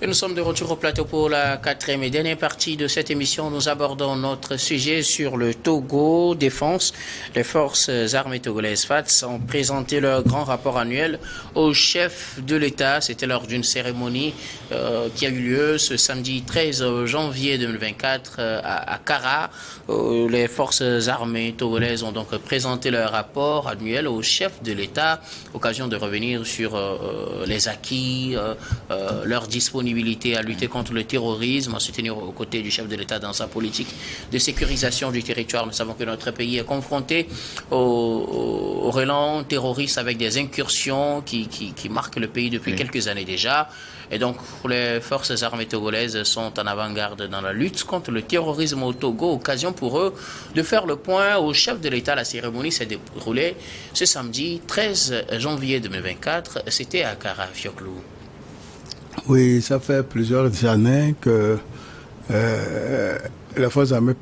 Et nous sommes de retour au plateau pour la quatrième et dernière partie de cette émission. Nous abordons notre sujet sur le Togo défense. Les forces armées togolaises FATS ont présenté leur grand rapport annuel au chef de l'État. C'était lors d'une cérémonie qui a eu lieu ce samedi 13 janvier 2024 à Kara. Les forces armées togolaises ont donc présenté leur rapport annuel au chef de l'État. Occasion de revenir sur les acquis, leur disponibilité à lutter contre le terrorisme, à se tenir aux côtés du chef de l'État dans sa politique de sécurisation du territoire. Nous savons que notre pays est confronté au relent terroriste avec des incursions qui marquent le pays depuis quelques années déjà. Et donc, les forces armées togolaises sont en avant-garde dans la lutte contre le terrorisme au Togo. Occasion pour eux de faire le point au chef de l'État. La cérémonie s'est déroulée ce samedi 13 janvier 2024. C'était à Kara, Fioclou. Oui, ça fait plusieurs années que la force armée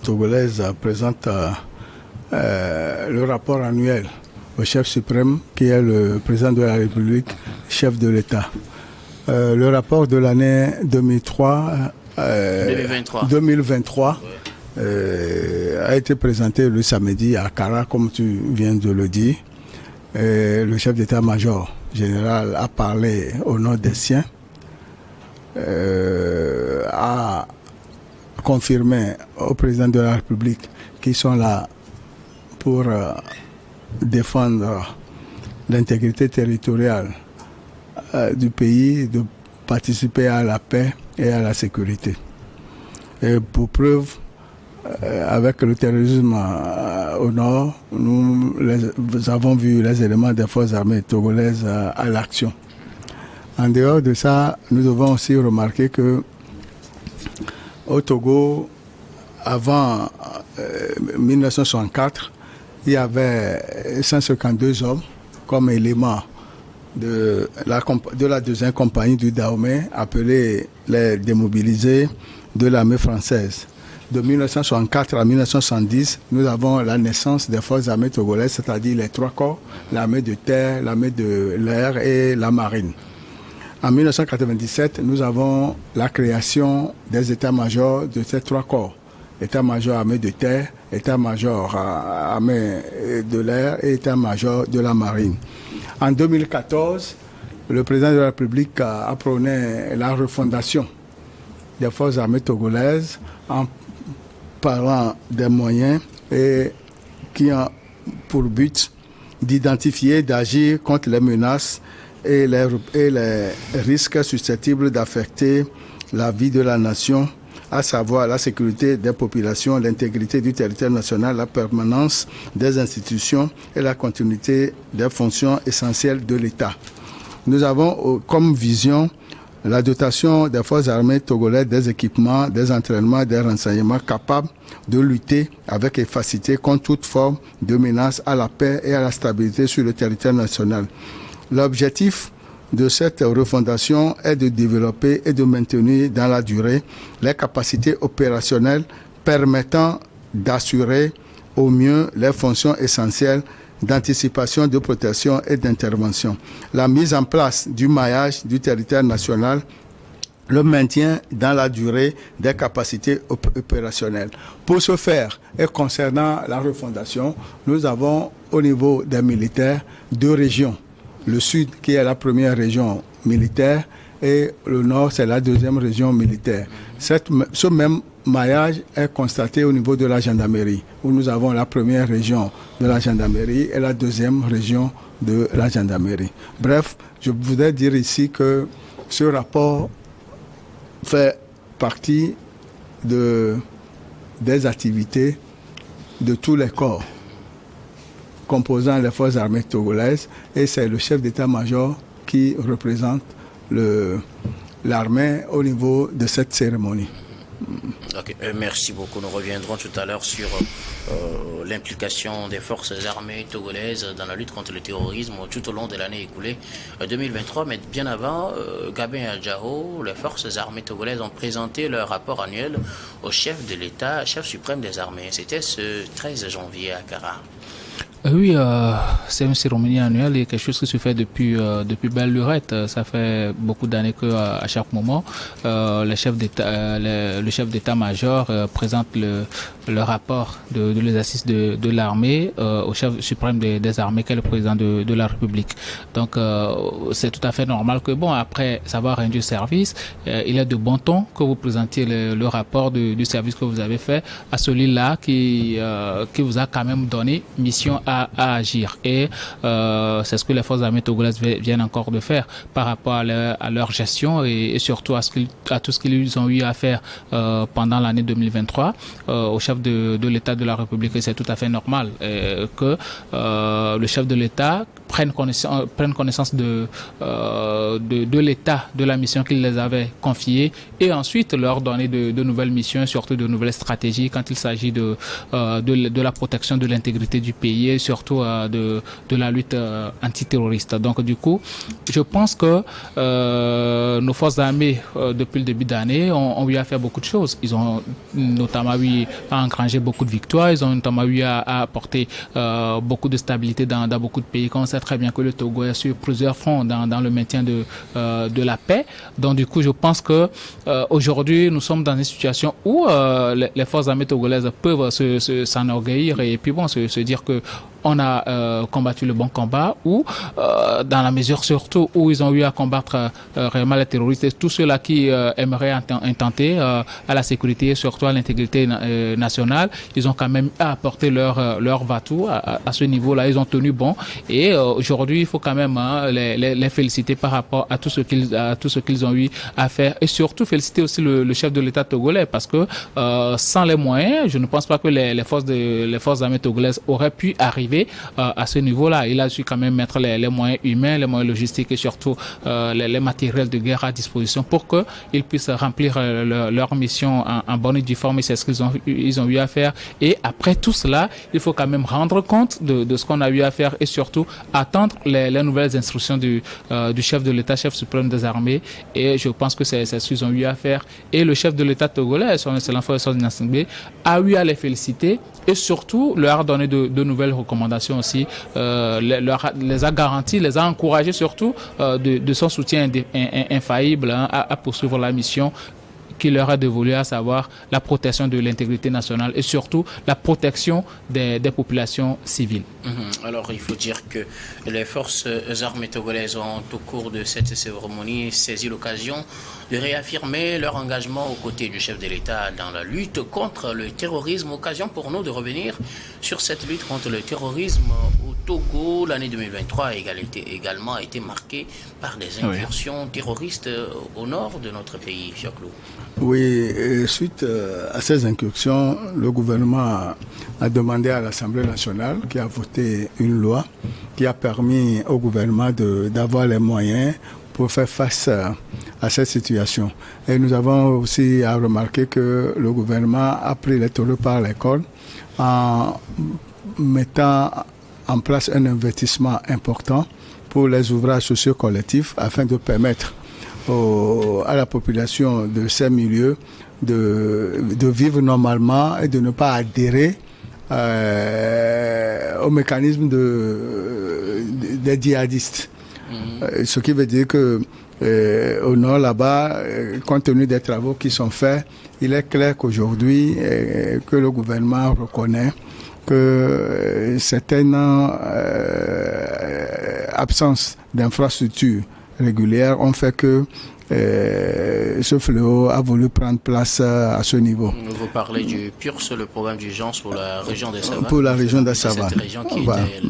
togolaise présente le rapport annuel au chef suprême qui est le président de la République, chef de l'État. Le rapport de l'année 2023 a été présenté le samedi à Kara, comme tu viens de le dire. Le chef d'état-major général a parlé au nom des siens, a confirmé au président de la République qu'ils sont là pour défendre l'intégrité territoriale du pays, de participer à la paix et à la sécurité. Et pour preuve, avec le terrorisme au nord, nous avons vu les éléments des forces armées togolaises à l'action. En dehors de ça, nous devons aussi remarquer que au Togo, avant 1964, il y avait 152 hommes comme éléments de la deuxième compagnie du Dahomey, appelée les démobilisés de l'armée française. De 1964 à 1970, nous avons la naissance des forces armées togolaises, c'est-à-dire les trois corps, l'armée de terre, l'armée de l'air et la marine. En 1997, nous avons la création des états-majors de ces trois corps. État-major armée de terre, état-major armée de l'air et état-major de la marine. En 2014, le président de la République a prôné la refondation des forces armées togolaises en parlant des moyens et qui ont pour but d'identifier, d'agir contre les menaces et les risques susceptibles d'affecter la vie de la nation, à savoir la sécurité des populations, l'intégrité du territoire national, la permanence des institutions et la continuité des fonctions essentielles de l'État. Nous avons comme vision la dotation des forces armées togolaises des équipements, des entraînements, des renseignements capables de lutter avec efficacité contre toute forme de menace à la paix et à la stabilité sur le territoire national. L'objectif de cette refondation est de développer et de maintenir dans la durée les capacités opérationnelles permettant d'assurer au mieux les fonctions essentielles d'anticipation, de protection et d'intervention. La mise en place du maillage du territoire national, le maintien dans la durée des capacités opérationnelles. Pour ce faire, et concernant la refondation, nous avons au niveau des militaires 2 régions. Le sud qui est la première région militaire et le nord c'est la deuxième région militaire. Ce même maillage est constaté au niveau de la gendarmerie, où nous avons la première région de la gendarmerie et la deuxième région de la gendarmerie. Bref, je voudrais dire ici que ce rapport fait partie des activités de tous les corps composant les forces armées togolaises et c'est le chef d'état-major qui représente l'armée au niveau de cette cérémonie. Okay. Merci beaucoup. Nous reviendrons tout à l'heure sur l'implication des forces armées togolaises dans la lutte contre le terrorisme tout au long de l'année écoulée 2023. Mais bien avant, Gabin Adjao, les forces armées togolaises ont présenté leur rapport annuel au chef de l'État, chef suprême des armées. C'était ce 13 janvier à Kara. Oui, c'est une cérémonie annuelle et quelque chose qui se fait depuis belle lurette. Ça fait beaucoup d'années que à chaque moment, le chef d'État, le chef d'état-major présente le rapport de l'exercice de l'armée au chef suprême des armées, qui est le président de la République. Donc, c'est tout à fait normal que, bon, après savoir rendu service, il est de bon ton que vous présentiez le rapport du service que vous avez fait à celui-là qui vous a quand même donné mission à agir. Et c'est ce que les forces armées togolaises viennent encore de faire par rapport à leur gestion et surtout à tout ce qu'ils ont eu à faire pendant l'année 2023 au chef de l'État de la République. Et c'est tout à fait normal que le chef de l'État prenne connaissance de l'état de la mission qu'il les avait confiée et ensuite leur donner de nouvelles missions, surtout de nouvelles stratégies quand il s'agit de la protection de l'intégrité du pays et surtout de la lutte antiterroriste. Donc du coup, je pense que nos forces armées depuis le début d'année ont eu à faire beaucoup de choses. Ils ont notamment eu à engranger beaucoup de victoires, ils ont notamment eu à apporter beaucoup de stabilité dans beaucoup de pays. Comme on sait très bien que le Togo est sur plusieurs fronts dans le maintien de la paix. Donc du coup, je pense que aujourd'hui, nous sommes dans une situation où les forces armées togolaises peuvent s'enorgueillir et puis bon, se dire que on a combattu le bon combat ou dans la mesure surtout où ils ont eu à combattre réellement les terroristes et tous ceux-là qui aimeraient intenter à la sécurité et surtout à l'intégrité nationale, ils ont quand même apporté leur va-tout à ce niveau-là. Ils ont tenu bon et aujourd'hui, il faut quand même les féliciter par rapport à tout ce qu'ils ont eu à faire et surtout féliciter aussi le chef de l'État togolais parce que sans les moyens, je ne pense pas que les forces armées togolaises auraient pu arriver à ce niveau-là. Il a su quand même mettre les moyens humains, les moyens logistiques et surtout les matériels de guerre à disposition pour qu'ils puissent remplir leur mission en bonne et due forme et c'est ce qu'ils ont eu à faire. Et après tout cela, il faut quand même rendre compte de ce qu'on a eu à faire et surtout attendre les nouvelles instructions du chef de l'État, chef suprême des armées et je pense que c'est ce qu'ils ont eu à faire. Et le chef de l'État togolais, son excellent frère Sosina Nsingbe, a eu à les féliciter et surtout leur donner de nouvelles recommandations aussi, les a garantis, les a encouragés surtout de son soutien infaillible à poursuivre la mission qui leur a dévolu, à savoir la protection de l'intégrité nationale et surtout la protection des populations civiles. Alors, il faut dire que les forces armées togolaises ont, au cours de cette cérémonie, saisi l'occasion de réaffirmer leur engagement aux côtés du chef de l'État dans la lutte contre le terrorisme. Occasion pour nous de revenir sur cette lutte contre le terrorisme au Togo. L'année 2023 a également été marquée par des incursions terroristes au nord de notre pays, Fioclou. Oui, suite à ces incursions, le gouvernement a demandé à l'Assemblée nationale, qui a voté une loi qui a permis au gouvernement d'avoir les moyens pour faire face à cette situation. Et nous avons aussi à remarquer que le gouvernement a pris les taureaux par les cornes en mettant en place un investissement important pour les ouvrages sociaux collectifs afin de permettre à la population de ces milieux de vivre normalement et de ne pas adhérer au mécanisme des djihadistes. Ce qui veut dire que au nord là-bas, compte tenu des travaux qui sont faits, il est clair qu'aujourd'hui que le gouvernement reconnaît que certaines absences d'infrastructures régulières ont fait que ce fléau a voulu prendre place à ce niveau. Vous parlez du PURS, le programme d'urgence pour la région des Savanes. Pour la région des Savanes. Cette région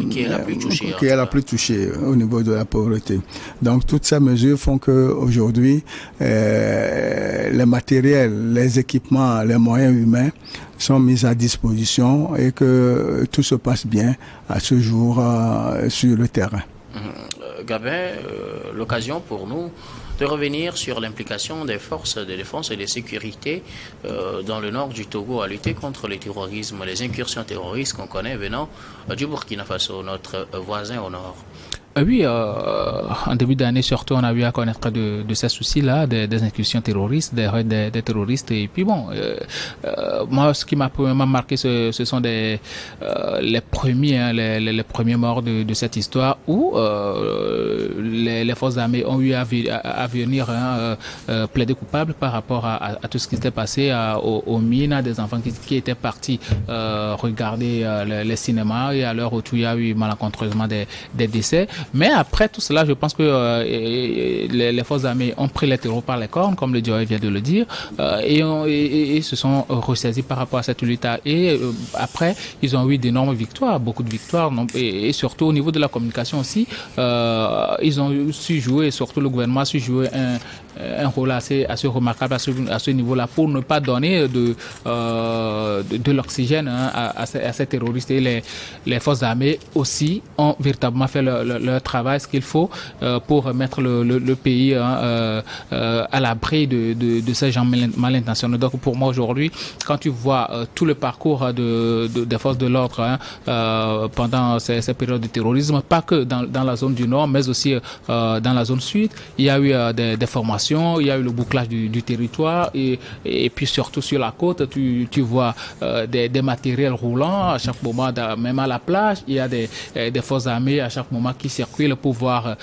qui est la plus touchée. Qui est la plus touchée au niveau de la pauvreté. Donc toutes ces mesures font qu'aujourd'hui, les matériels, les équipements, les moyens humains sont mis à disposition et que tout se passe bien à ce jour sur le terrain. Gabin, l'occasion pour nous de revenir sur l'implication des forces de défense et de sécurité dans le nord du Togo à lutter contre le terrorisme, les incursions terroristes qu'on connaît venant du Burkina Faso, notre voisin au nord. Oui, en début d'année, surtout, on a eu à connaître de ces soucis-là, des incursions terroristes, des terroristes. Et puis bon, moi, ce qui m'a vraiment marqué, ce sont les premiers, les premiers morts de cette histoire où les forces armées ont eu à venir plaider coupable par rapport à tout ce qui s'était passé aux mines, à des enfants qui étaient partis regarder les cinémas, et à leur retour, il y a eu malencontreusement des décès. Mais après tout cela, je pense que les forces armées ont pris les taureaux par les cornes, comme le dieu vient de le dire, et se sont ressaisis par rapport à cette lutte. Et après, ils ont eu d'énormes victoires, beaucoup de victoires, et surtout au niveau de la communication aussi, ils ont su jouer, surtout le gouvernement a su jouer un rôle assez remarquable à ce niveau-là, pour ne pas donner de l'oxygène à ces terroristes. Et les forces armées aussi ont véritablement fait leur travail, ce qu'il faut pour mettre le pays à l'abri de ces gens mal intentionnés. Donc pour moi aujourd'hui, quand tu vois tout le parcours des forces de l'ordre pendant ces périodes de terrorisme, pas que dans la zone du Nord, mais aussi dans la zone Sud, il y a eu des formations, il y a eu le bouclage du territoire, et puis surtout sur la côte, tu vois des matériels roulants à chaque moment, même à la plage, il y a des forces armées à chaque moment qui circulent pour voir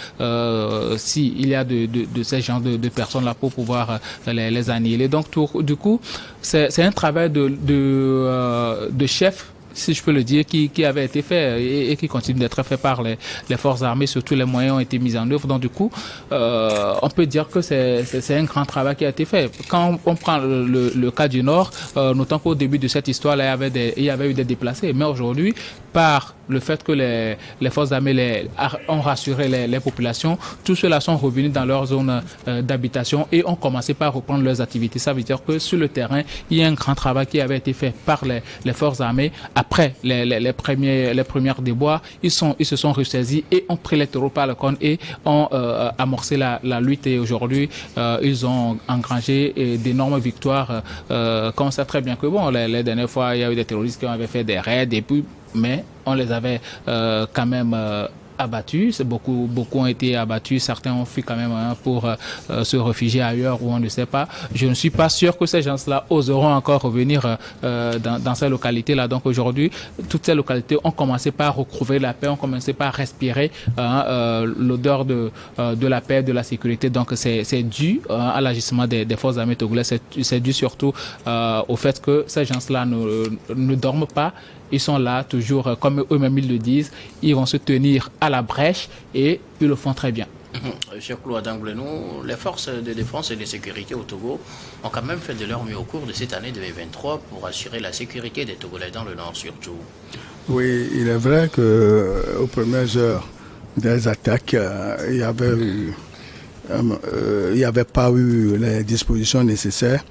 s'il y a de ces genres de personnes-là, pour pouvoir les annihiler. Donc du coup, c'est un travail de chef, si je peux le dire, qui avait été fait et qui continue d'être fait par les forces armées. Surtout les moyens ont été mis en œuvre. Donc du coup, on peut dire que c'est un grand travail qui a été fait. Quand on prend le cas du Nord, notons qu'au début de cette histoire, là, il y avait eu des déplacés. Mais aujourd'hui, par le fait que les forces armées ont rassuré les populations, tous ceux-là sont revenus dans leur zone d'habitation et ont commencé par reprendre leurs activités. Ça veut dire que sur le terrain, il y a un grand travail qui avait été fait par les forces armées. Après les premières déboires, ils se sont ressaisis et ont pris les taureaux par le corne et ont amorcé la lutte. Et aujourd'hui, ils ont engrangé d'énormes victoires. Comme on sait très bien que bon, les dernières fois, il y a eu des terroristes qui avaient fait des raids, mais on les avait quand même abattus. Beaucoup ont été abattus. Certains ont fui quand même pour se réfugier ailleurs où on ne sait pas. Je ne suis pas sûr que ces gens-là oseront encore revenir dans ces localités-là. Donc aujourd'hui, toutes ces localités ont commencé par recouvrer la paix, ont commencé par respirer l'odeur de la paix, de la sécurité. Donc c'est dû à l'agissement des forces armées togolaises. C'est dû surtout au fait que ces gens-là ne dorment pas. Ils sont là toujours, comme eux-mêmes ils le disent, ils vont se tenir à la brèche et ils le font très bien. Monsieur Claude Anglenou, les forces de défense et de sécurité au Togo ont quand même fait de leur mieux au cours de cette année 2023 pour assurer la sécurité des Togolais dans le Nord surtout. Oui, il est vrai qu'aux premières heures des attaques, il n'y avait pas eu les dispositions nécessaires.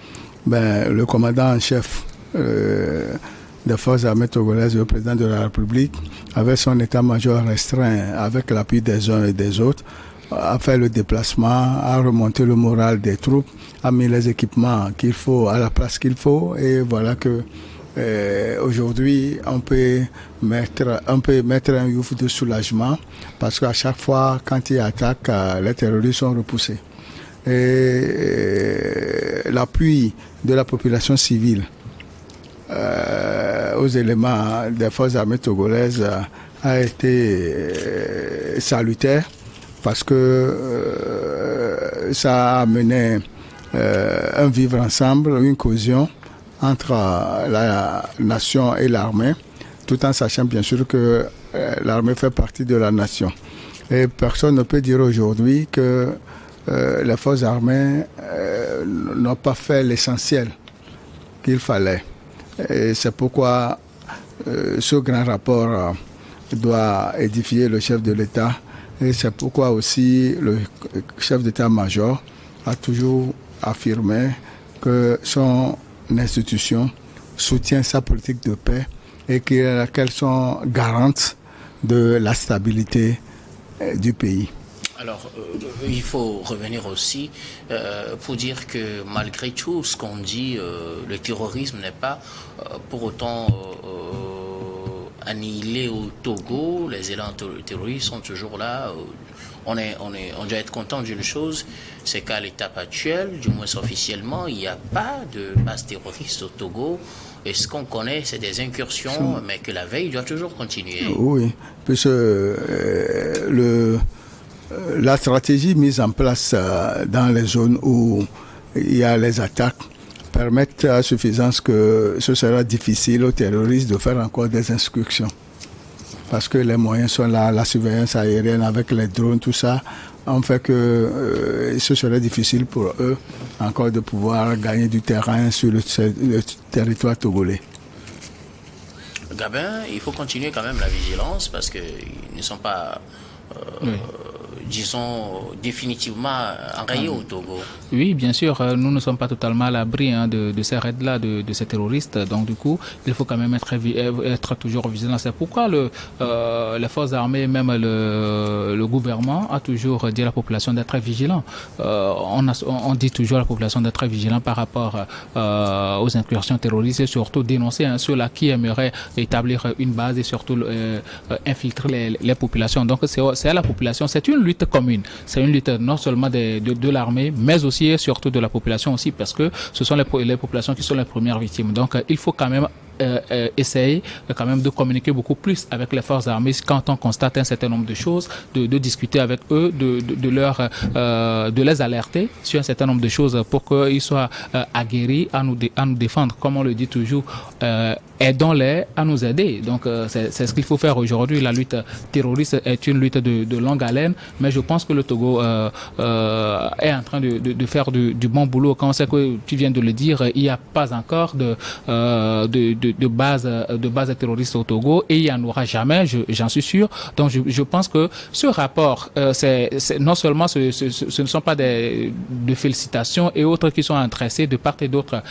Le commandant en chef des forces armées togolaises, le président de la République, avec son état-major restreint, avec l'appui des uns et des autres, a fait le déplacement, a remonté le moral des troupes, a mis les équipements qu'il faut à la place qu'il faut, et voilà que aujourd'hui on peut mettre un youf de soulagement, parce qu'à chaque fois quand il attaque, les terroristes sont repoussés. Et l'appui de la population civile aux éléments des forces armées togolaises a été salutaire, parce que ça a amené un vivre ensemble, une cohésion entre la nation et l'armée, tout en sachant bien sûr que l'armée fait partie de la nation. Et personne ne peut dire aujourd'hui que les forces armées n'ont pas fait l'essentiel qu'il fallait. Et c'est pourquoi ce grand rapport doit édifier le chef de l'État, et c'est pourquoi aussi le chef d'état-major a toujours affirmé que son institution soutient sa politique de paix et qu'elles sont garantes de la stabilité du pays. Alors, il faut revenir aussi pour dire que malgré tout ce qu'on dit, le terrorisme n'est pas pour autant annihilés au Togo. Les élans terroristes sont toujours là. On doit être content d'une chose, c'est qu'à l'étape actuelle, du moins officiellement, il n'y a pas de base terroriste au Togo. Et ce qu'on connaît, c'est des incursions, mais que la veille doit toujours continuer. Oui, puisque la stratégie mise en place dans les zones où il y a les attaques permettent à suffisance que ce sera difficile aux terroristes de faire encore des incursions. Parce que les moyens sont là, la surveillance aérienne avec les drones, tout ça, en fait que ce serait difficile pour eux encore de pouvoir gagner du terrain sur le territoire togolais. Gabin, il faut continuer quand même la vigilance parce qu'ils ne sont pas, disons, définitivement enrayés au Togo. Oui, bien sûr, nous ne sommes pas totalement à l'abri de ces raids-là, de ces terroristes. Donc, du coup, il faut quand même être toujours vigilant. C'est pourquoi les forces armées, même le gouvernement, a toujours dit à la population d'être vigilant. On dit toujours à la population d'être vigilant par rapport aux incursions terroristes et surtout dénoncer ceux-là qui aimeraient établir une base et surtout infiltrer les populations. Donc, c'est à la population, c'est une lutte commune. C'est une lutte non seulement de l'armée, mais aussi et surtout de la population aussi, parce que ce sont les populations qui sont les premières victimes. Donc, il faut quand même essayer quand même de communiquer beaucoup plus avec les forces armées quand on constate un certain nombre de choses, de discuter avec eux, de les alerter sur un certain nombre de choses pour qu'ils soient aguerris à nous défendre. Comme on le dit toujours, aidons-les à nous aider. Donc c'est ce qu'il faut faire aujourd'hui. La lutte terroriste est une lutte de longue haleine, mais je pense que le Togo est en train de faire du bon boulot. Quand on sait que tu viens de le dire, il n'y a pas encore de base terroriste au Togo et il n'y en aura jamais, j'en suis sûr. Donc je pense que ce rapport, c'est non seulement ce ne sont pas de félicitations et autres qui sont intéressés de part et d'autre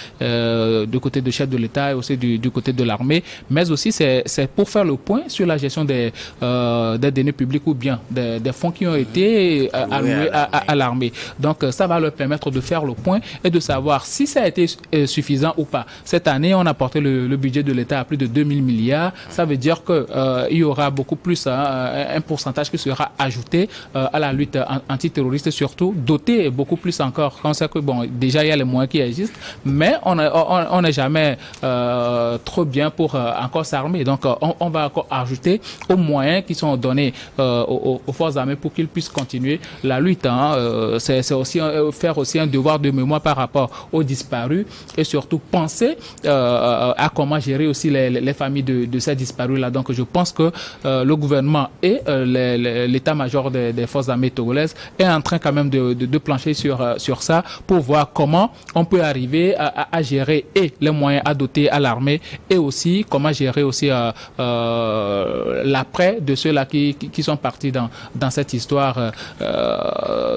du côté du chef de l'État et aussi du côté de l'armée, mais aussi c'est pour faire le point sur la gestion des deniers publics ou bien des fonds qui ont été alloués à l'armée. Donc ça va leur permettre de faire le point et de savoir si ça a été suffisant ou pas. Cette année, on a porté le budget de l'État à plus de 2000 milliards. Ça veut dire que il y aura beaucoup plus un pourcentage qui sera ajouté à la lutte antiterroriste, surtout doté beaucoup plus encore. On sait que bon, déjà il y a les moyens qui existent, mais on n'est jamais trop bien pour encore s'armer. Donc on va encore ajouter aux moyens qui sont donnés aux forces armées pour qu'ils puissent continuer la lutte. C'est aussi faire aussi un devoir de mémoire par rapport aux disparus et surtout penser à comment gérer aussi les familles de ces disparus-là. Donc je pense que le gouvernement et l'état-major des forces armées togolaises est en train quand même de plancher sur ça pour voir comment on peut arriver à gérer et les moyens à doter à l'armée et aussi comment gérer aussi l'après de ceux-là qui sont partis dans cette histoire.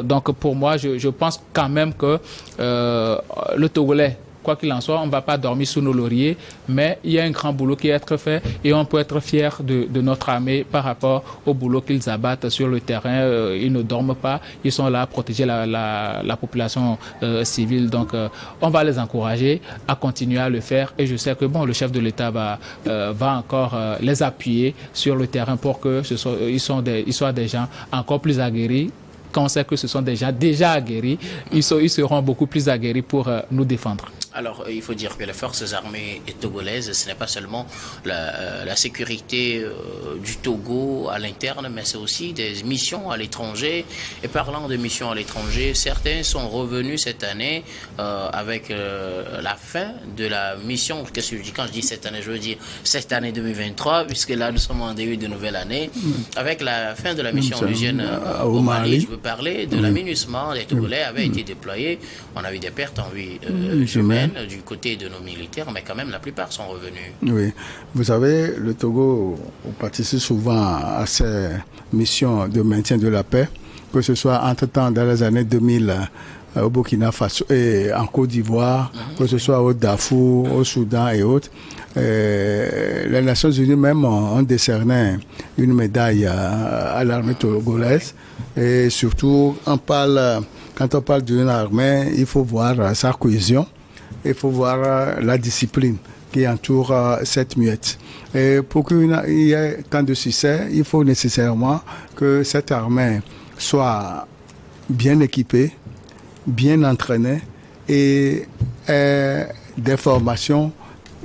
Donc pour moi, je pense quand même que le Togolais, quoi qu'il en soit, on ne va pas dormir sous nos lauriers, mais il y a un grand boulot qui est être fait et on peut être fier de notre armée par rapport au boulot qu'ils abattent sur le terrain. Ils ne dorment pas, ils sont là à protéger la population civile. Donc on va les encourager à continuer à le faire et je sais que bon, le chef de l'État va encore les appuyer sur le terrain pour que ils soient des gens encore plus aguerris. Quand on sait que ce sont des gens déjà aguerris, ils seront beaucoup plus aguerris pour nous défendre. Alors, il faut dire que les forces armées togolaises, ce n'est pas seulement la sécurité du Togo à l'interne, mais c'est aussi des missions à l'étranger. Et parlant de missions à l'étranger, certains sont revenus cette année avec la fin de la mission. Qu'est-ce que je dis quand je dis cette année? Je veux dire cette année 2023, puisque là, nous sommes en début de nouvelle année, avec la fin de la mission onusienne au Mali. Je veux parler de l'aménagement des Togolais avait été déployé. On a eu des pertes en vie humaine du côté de nos militaires, mais quand même la plupart sont revenus. Oui, vous savez, le Togo participe souvent à ces missions de maintien de la paix, que ce soit entre-temps dans les années 2000 au Burkina Faso et en Côte d'Ivoire, que ce soit au Darfour, au Soudan et autres. Les Nations Unies même ont décerné une médaille à l'armée togolaise et surtout quand on parle d'une armée, il faut voir sa cohésion. Il faut voir la discipline qui entoure cette muette. Et pour qu'il y ait tant de succès, il faut nécessairement que cette armée soit bien équipée, bien entraînée et des formations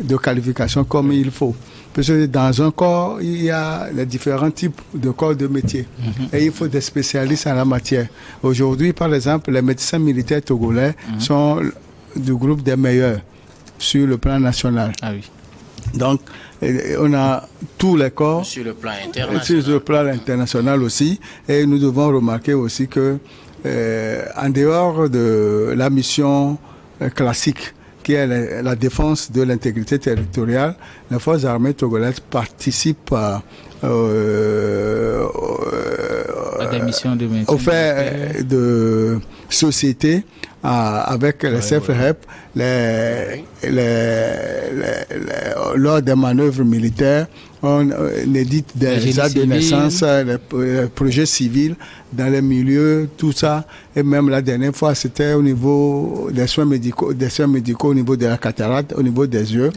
de qualification comme il faut. Parce que dans un corps, il y a les différents types de corps de métier. Et il faut des spécialistes en la matière. Aujourd'hui, par exemple, les médecins militaires togolais sont du groupe des meilleurs sur le plan national. Ah oui. Donc, on a tous les corps. Sur le plan international. Sur le plan international aussi. Et nous devons remarquer aussi que, en dehors de la mission classique, qui est la défense de l'intégrité territoriale, les forces armées togolaises participent des missions de maintien au fait de société avec les CFREP, lors des manœuvres militaires, on édite des actes de naissance, les projets civils dans les milieux, tout ça. Et même la dernière fois, c'était au niveau des soins médicaux au niveau de la cataracte, au niveau des yeux,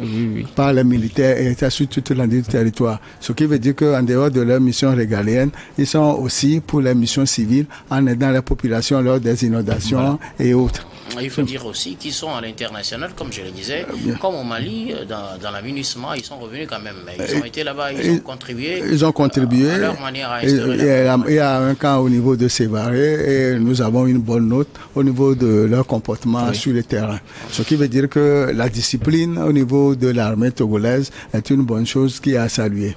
par les militaires, et c'était sur toute l'endroit du territoire. Ce qui veut dire qu'en dehors de leur mission régalienne, ils sont aussi pour les missions civiles en aidant la population lors des inondations et autres. Il faut dire aussi qu'ils sont à l'international, comme je le disais, comme au Mali, dans l'aménagement, ils sont revenus quand même. Ils ont été là-bas, ils ont contribué. Ils ont contribué. À leur manière à instaurer il y a un camp au niveau de Sévaré et nous avons une bonne note au niveau de leur comportement sur le terrain. Ce qui veut dire que la discipline au niveau de l'armée togolaise est une bonne chose qui est à saluer.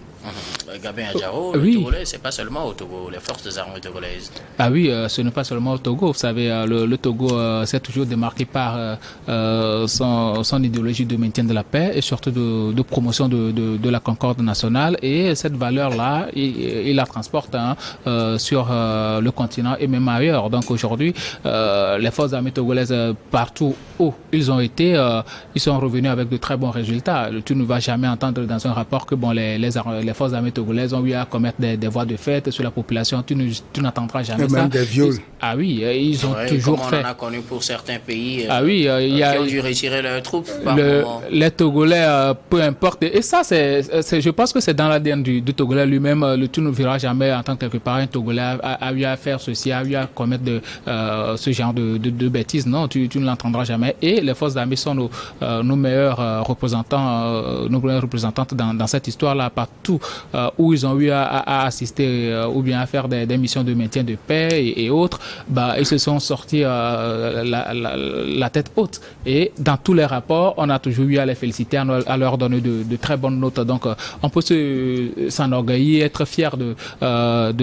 Gabin Adjaro, le Togolais, c'est pas seulement au Togo, les forces armées togolaises. Ah oui, ce n'est pas seulement au Togo. Vous savez, le Togo s'est toujours démarqué par son idéologie de maintien de la paix et surtout de promotion de la concorde nationale. Et cette valeur-là, il la transporte sur le continent et même ailleurs. Donc aujourd'hui, les forces armées togolaises, partout où ils ont été, ils sont revenus avec de très bons résultats. Tu ne vas jamais entendre dans un rapport que les forces armées togolaises ont eu à commettre des voies de fait sur la population. Tu n'entendras jamais ça. Même des viols. Ah oui, ils ont toujours fait. On en a connu pour certains pays qui ont dû retirer leurs troupes. Les Togolais, peu importe. Et ça, je pense que c'est dans l'ADN du Togolais lui-même. Tu ne verras jamais en tant que quelque part un Togolais a eu à faire ceci, a eu à commettre ce genre de bêtises. Non, tu ne l'entendras jamais. Et les forces armées sont nos meilleurs représentants, nos meilleures représentantes dans cette histoire-là, partout où ils ont eu à assister ou bien à faire des missions de maintien de paix et autres, ils se sont sortis la tête haute. Et dans tous les rapports, on a toujours eu à les féliciter, à leur donner de très bonnes notes. Donc, on peut s'enorgueillir, être fier de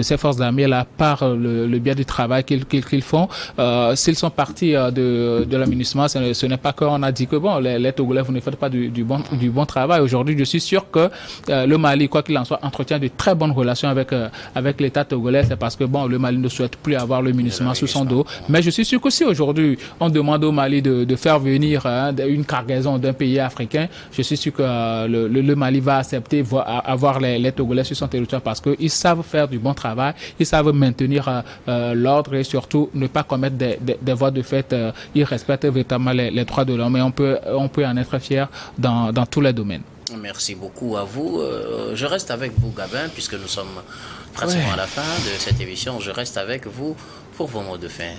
ces forces armées-là par le biais du travail qu'ils font. S'ils sont partis de l'aménagement, ce n'est pas qu'on a dit que les Togolais, vous ne faites pas du bon travail. Aujourd'hui, je suis sûr que le Mali, quoi qu'il en soit, entretient de très bonnes relations avec l'État togolais. C'est parce que le Mali ne souhaite plus avoir le MINUSMA sous son dos. Mais je suis sûr que si aujourd'hui on demande au Mali de faire venir une cargaison d'un pays africain, je suis sûr que le Mali va accepter avoir les Togolais sur son territoire parce qu'ils savent faire du bon travail, ils savent maintenir l'ordre et surtout ne pas commettre des voies de fait. Ils respectent véritablement les droits de l'homme et on peut en être fier dans tous les domaines. Merci beaucoup à vous. Je reste avec vous, Gabin, puisque nous sommes pratiquement à la fin de cette émission. Je reste avec vous pour vos mots de fin.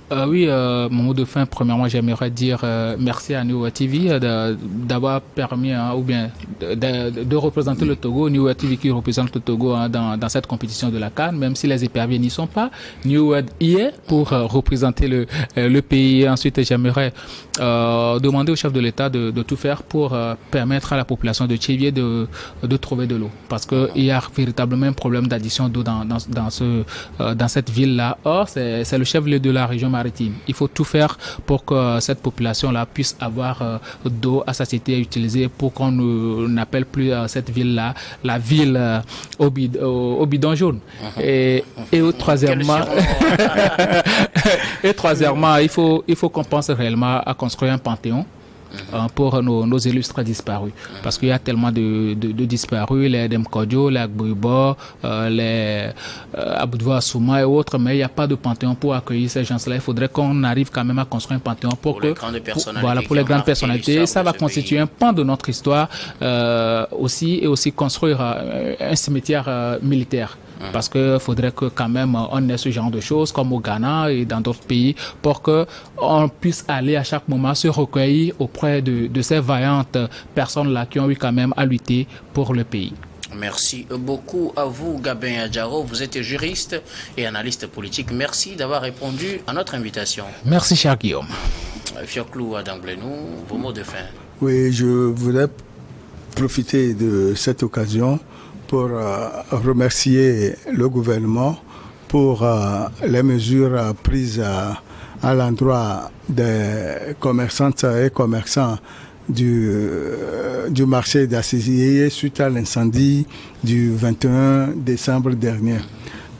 Mon mot de fin, premièrement, j'aimerais dire merci à New TV d'avoir permis ou bien de représenter le Togo. New TV qui représente le Togo dans cette compétition de la CAN, même si les éperviers n'y sont pas. New y est pour représenter le pays. Ensuite, j'aimerais demander au chef de l'État de tout faire pour permettre à la population de Tchévier de trouver de l'eau. Parce qu'il y a véritablement un problème d'addition d'eau dans cette ville-là. Or, c'est le chef-lieu de la région maritime. Il faut tout faire pour que cette population-là puisse avoir d'eau à satiété à utiliser pour qu'on n'appelle plus cette ville-là la ville au bidon jaune. Et troisièmement, il faut qu'on pense réellement à construire un panthéon pour nos illustres disparus. Parce qu'il y a tellement de disparus, les Demkodjo, les Agbouibo, les Aboudvo Assouma et autres, mais il n'y a pas de panthéon pour accueillir ces gens-là. Il faudrait qu'on arrive quand même à construire un panthéon pour les grandes personnalités. Ça va constituer un pan de notre histoire aussi, et aussi construire un cimetière militaire. Parce qu'il faudrait que quand même on ait ce genre de choses comme au Ghana et dans d'autres pays pour qu'on puisse aller à chaque moment se recueillir auprès de ces vaillantes personnes-là qui ont eu quand même à lutter pour le pays. Merci beaucoup à vous, Gabin Adjaro. Vous êtes juriste et analyste politique. Merci d'avoir répondu à notre invitation. Merci, cher Guillaume. Fioclou Adamblenou, vos mots de fin. Oui, je voulais profiter de cette occasion pour remercier le gouvernement pour les mesures prises à l'endroit des commerçantes et commerçants du marché d'Assisié suite à l'incendie du 21 décembre dernier.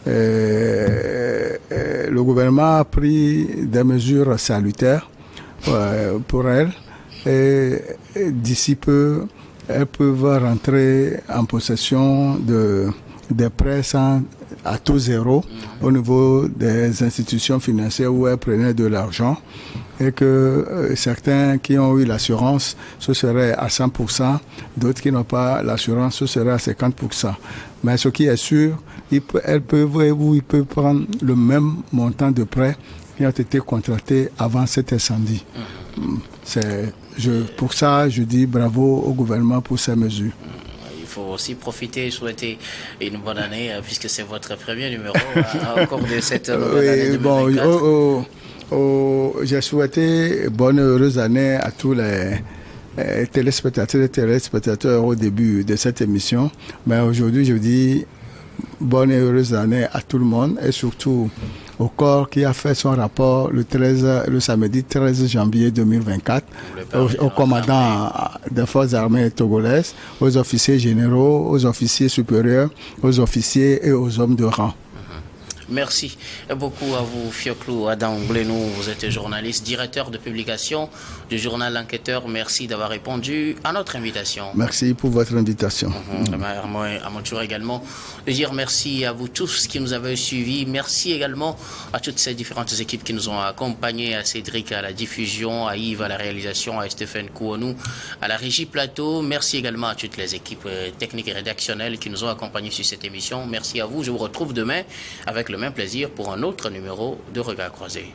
Le gouvernement a pris des mesures salutaires pour elles et d'ici peu, elles peuvent rentrer en possession des prêts à taux zéro au niveau des institutions financières où elles prenaient de l'argent, et que certains qui ont eu l'assurance, ce serait à 100%, d'autres qui n'ont pas l'assurance, ce serait à 50%. Mais ce qui est sûr, elles peuvent prendre le même montant de prêts qui ont été contractés avant cet incendie. Pour ça, je dis bravo au gouvernement pour ces mesures. Il faut aussi profiter et souhaiter une bonne année, puisque c'est votre premier numéro au cours de cette nouvelle année 2024. J'ai souhaité bonne et heureuse année à tous les téléspectateurs et téléspectateurs au début de cette émission. Mais aujourd'hui, je dis bonne et heureuse année à tout le monde, et surtout au corps qui a fait son rapport le samedi 13 janvier 2024, au commandant des forces armées togolaises, aux officiers généraux, aux officiers supérieurs, aux officiers et aux hommes de rang. Merci beaucoup à vous, Fioclou Adamblenou. Vous êtes journaliste, directeur de publication du journal L'Enquêteur. Merci d'avoir répondu à notre invitation. Merci pour votre invitation. À mon tour également de dire merci à vous tous qui nous avez suivis. Merci également à toutes ces différentes équipes qui nous ont accompagnés, à Cédric à la diffusion, à Yves à la réalisation, à Stéphane Kouonou à la régie plateau. Merci également à toutes les équipes techniques et rédactionnelles qui nous ont accompagnés sur cette émission. Merci à vous. Je vous retrouve demain avec le même plaisir pour un autre numéro de Regard Croisé.